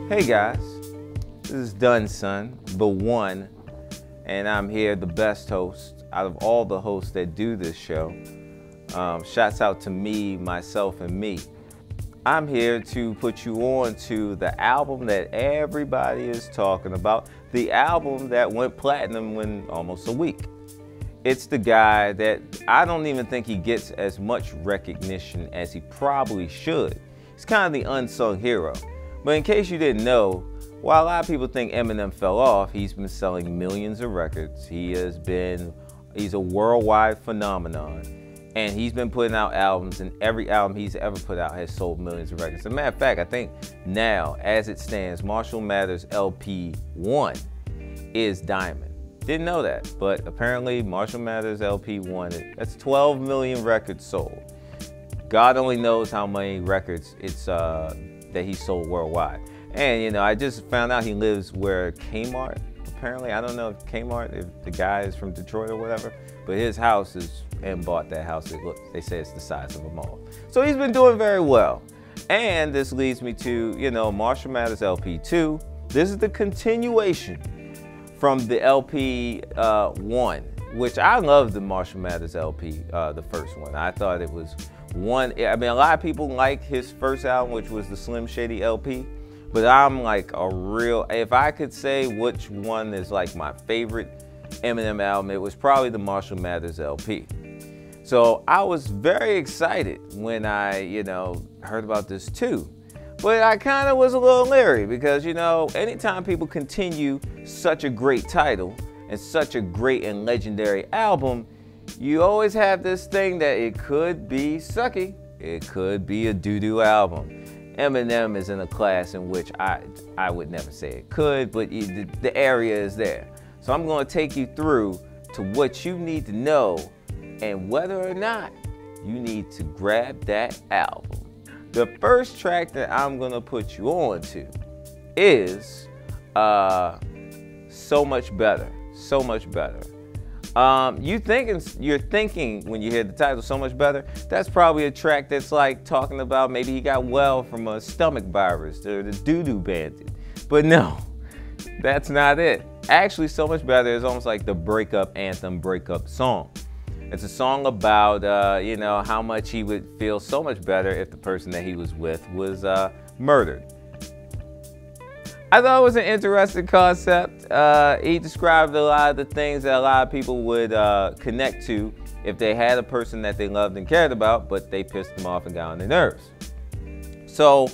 Hey guys, this is Done Son, the one, and I'm here, the best host out of all the hosts that do this show. Shouts out to me, myself, and me. I'm here to put you on to the album that everybody is talking about, the album that went platinum in almost a week. It's the guy that I don't even think he gets as much recognition as he probably should. He's kind of the unsung hero. But in case you didn't know, while a lot of people think Eminem fell off, he's been selling millions of records. He's a worldwide phenomenon. And he's been putting out albums, and every album he's ever put out has sold millions of records. As a matter of fact, I think now, as it stands, Marshall Mathers LP 1 is Diamond. Didn't know that, but apparently Marshall Mathers LP 1, that's 12 million records sold. God only knows how many records that he sold worldwide. And you know, I just found out he lives where Kmart, apparently. I don't know if Kmart, if the guy is from Detroit or whatever, but his house is, and bought that house, they say it's the size of a mall. So he's been doing very well. And this leads me to, you know, Marshall Mathers LP 2. This is the continuation from the LP 1, which I love the Marshall Mathers LP, the first one. I thought it was one, I mean, a lot of people like his first album, which was the Slim Shady LP, but I'm like a real, if I could say which one is like my favorite Eminem album, it was probably the Marshall Mathers LP. So I was very excited when I, you know, heard about this too. But I kind of was a little leery because, you know, anytime people continue such a great title and such a great and legendary album, you always have this thing that it could be sucky. It could be a doo-doo album. Eminem is in a class in which I would never say it could, but the area is there. So I'm going to take you through to what you need to know and whether or not you need to grab that album. The first track that I'm going to put you on to is So Much Better. So Much Better. You're thinking when you hear the title, So Much Better, that's probably a track that's like talking about maybe he got well from a stomach virus or the doo-doo bandit. But no, that's not it. Actually, So Much Better is almost like the breakup anthem, breakup song. It's a song about, you know, how much he would feel so much better if the person that he was with was murdered. I thought it was an interesting concept. He described a lot of the things that a lot of people would connect to if they had a person that they loved and cared about, but they pissed them off and got on their nerves. So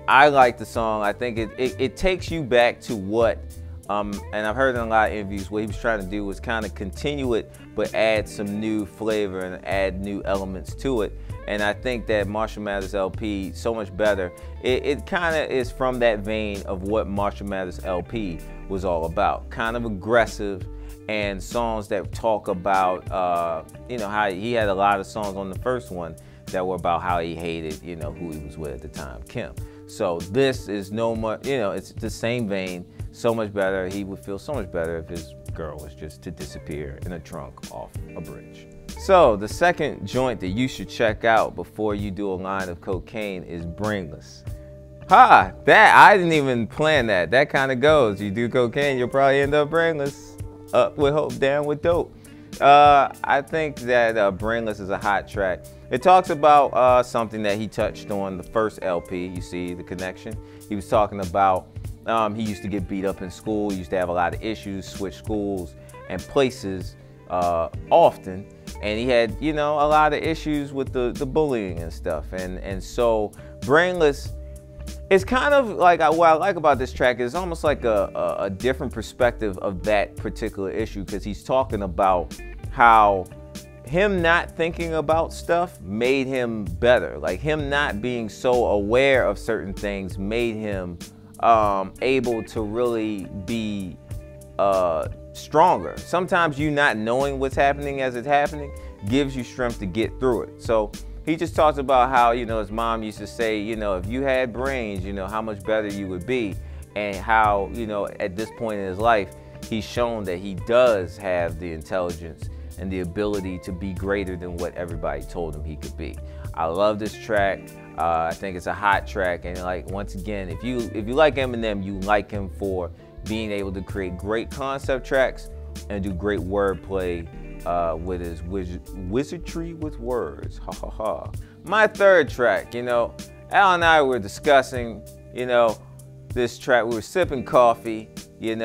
I like the song. I think it takes you back to what, and I've heard in a lot of interviews, what he was trying to do was kind of continue it, but add some new flavor and add new elements to it. And I think that Marshall Mathers LP, So Much Better, it kind of is from that vein of what Marshall Mathers LP was all about. Kind of aggressive and songs that talk about, you know, how he had a lot of songs on the first one that were about how he hated, you know, who he was with at the time, Kim. So this is no more, you know, it's the same vein, So Much Better. He would feel so much better if his girl was just to disappear in a trunk off a bridge. So the second joint that you should check out before you do a line of cocaine is Brainless. Ha! That, I didn't even plan that. That kind of goes. You do cocaine, you'll probably end up brainless. Up with hope, down with dope. I think that Brainless is a hot track. It talks about something that he touched on the first LP. You see the connection? He was talking about he used to get beat up in school. He used to have a lot of issues, switch schools and places often. And he had, you know, a lot of issues with the bullying and stuff. And so Brainless is kind of like, what I like about this track is almost like a different perspective of that particular issue, because he's talking about how him not thinking about stuff made him better. Like him not being so aware of certain things made him able to really be stronger. Sometimes you not knowing what's happening as it's happening gives you strength to get through it. So he just talks about how, you know, his mom used to say, you know, if you had brains, you know, how much better you would be, and how, you know, at this point in his life, he's shown that he does have the intelligence and the ability to be greater than what everybody told him he could be. I love this track. I think it's a hot track, and like once again, if you like Eminem, you like him for being able to create great concept tracks and do great wordplay with his wizardry with words. Ha ha ha. My third track, Al and I were discussing, this track. We were sipping coffee, we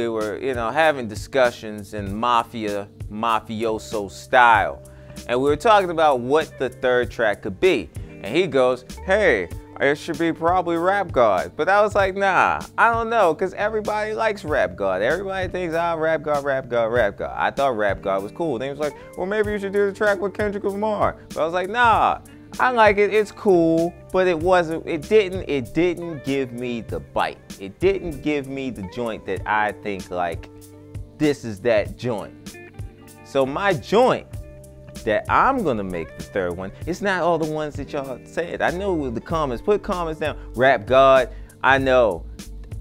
were, having discussions in mafioso style, and we were talking about what the third track could be. And he goes, hey, it should be probably Rap God. But I was like, nah, I don't know, because everybody likes Rap God. Everybody thinks, Rap God, Rap God, Rap God. I thought Rap God was cool. Then he was like, well, maybe you should do the track with Kendrick Lamar. But I was like, nah, I like it, it's cool, but it didn't give me the bite. It didn't give me the joint that I think, like, this is that joint. So my joint that I'm gonna make the third one, it's not all the ones that y'all said. I know with the comments, put comments down. Rap God, I know.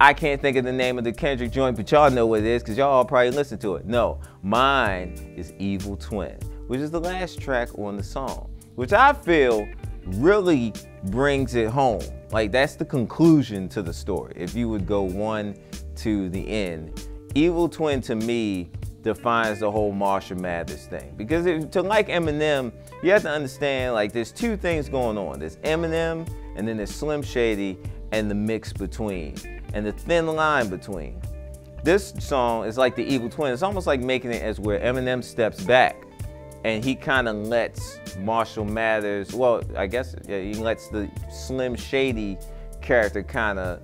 I can't think of the name of the Kendrick joint, but y'all know what it is because y'all probably listen to it. No, mine is Evil Twin, which is the last track on the song, which I feel really brings it home. Like, that's the conclusion to the story. If you would go one to the end, Evil Twin to me defines the whole Marshall Mathers thing. Because to like Eminem, you have to understand, like, there's two things going on. There's Eminem, and then there's Slim Shady, and the mix between, and the thin line between. This song is like the Evil Twin. It's almost like making it as where Eminem steps back, and he kind of lets Marshall Mathers, well, I guess he lets the Slim Shady character kind of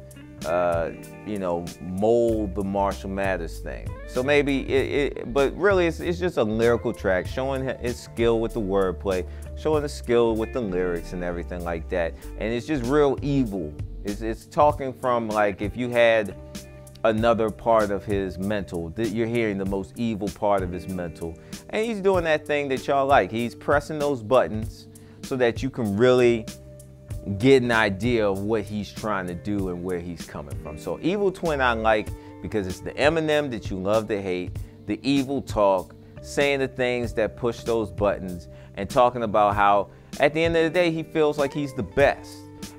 mold the Marshall Mathers thing. So maybe but really it's just a lyrical track showing his skill with the wordplay, showing the skill with the lyrics and everything like that. And it's just real evil. It's talking from, like, if you had another part of his mental, you're hearing the most evil part of his mental. And he's doing that thing that y'all like. He's pressing those buttons so that you can really get an idea of what he's trying to do and where he's coming from. So Evil Twin I like because it's the Eminem that you love to hate, the evil talk, saying the things that push those buttons, and talking about how at the end of the day he feels like he's the best,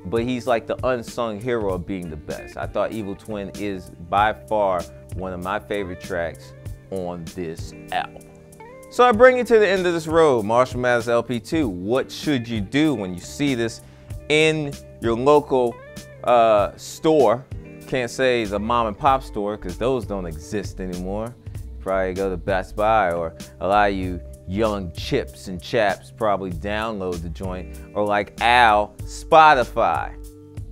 but he's like the unsung hero of being the best. I thought Evil Twin is by far one of my favorite tracks on this album. So I bring you to the end of this road, Marshall Mathers LP2. What should you do when you see this in your local store? Can't say the mom and pop store because those don't exist anymore. Probably go to Best Buy, or a lot of you young chips and chaps probably download the joint, or like Al, Spotify.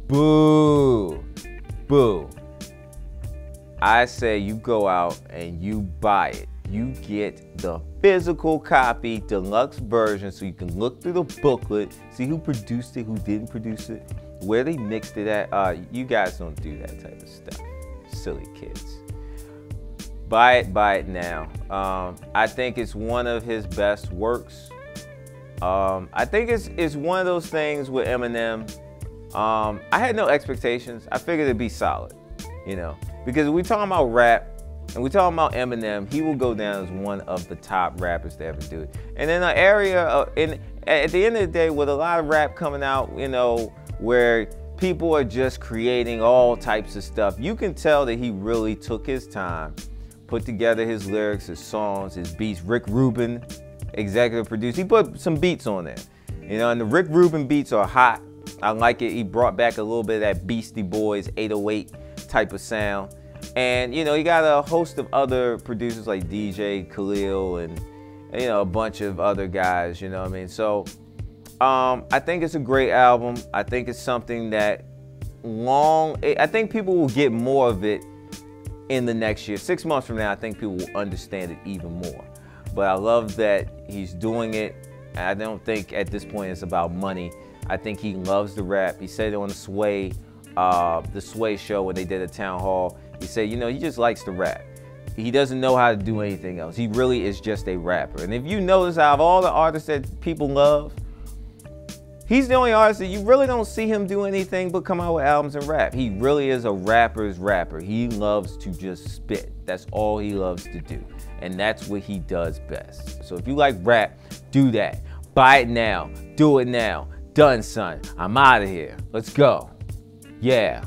Boo, boo. I say you go out and you buy it. You get the physical copy, deluxe version, so you can look through the booklet, see who produced it, who didn't produce it, where they mixed it at. You guys don't do that type of stuff. Silly kids. Buy it now. I think it's one of his best works. I think it's one of those things with Eminem. I had no expectations. I figured it'd be solid, because we're talking about rap, and we're talking about Eminem. He will go down as one of the top rappers to ever do it. And in an area, at the end of the day, with a lot of rap coming out, where people are just creating all types of stuff, you can tell that he really took his time, put together his lyrics, his songs, his beats. Rick Rubin, executive producer, he put some beats on there. And the Rick Rubin beats are hot. I like it. He brought back a little bit of that Beastie Boys 808 type of sound. And he got a host of other producers like DJ Khalil and a bunch of other guys, So I think it's a great album. I think it's something that I think people will get more of it in the next year. 6 months from now, I think people will understand it even more. But I love that he's doing it. I don't think at this point it's about money. I think he loves the rap. He said it on the Sway show when they did a town hall. He said, he just likes to rap. He doesn't know how to do anything else. He really is just a rapper. And if you notice, out of all the artists that people love, he's the only artist that you really don't see him do anything but come out with albums and rap. He really is a rapper's rapper. He loves to just spit. That's all he loves to do. And that's what he does best. So if you like rap, do that. Buy it now. Do it now. Done, son. I'm out of here. Let's go. Yeah.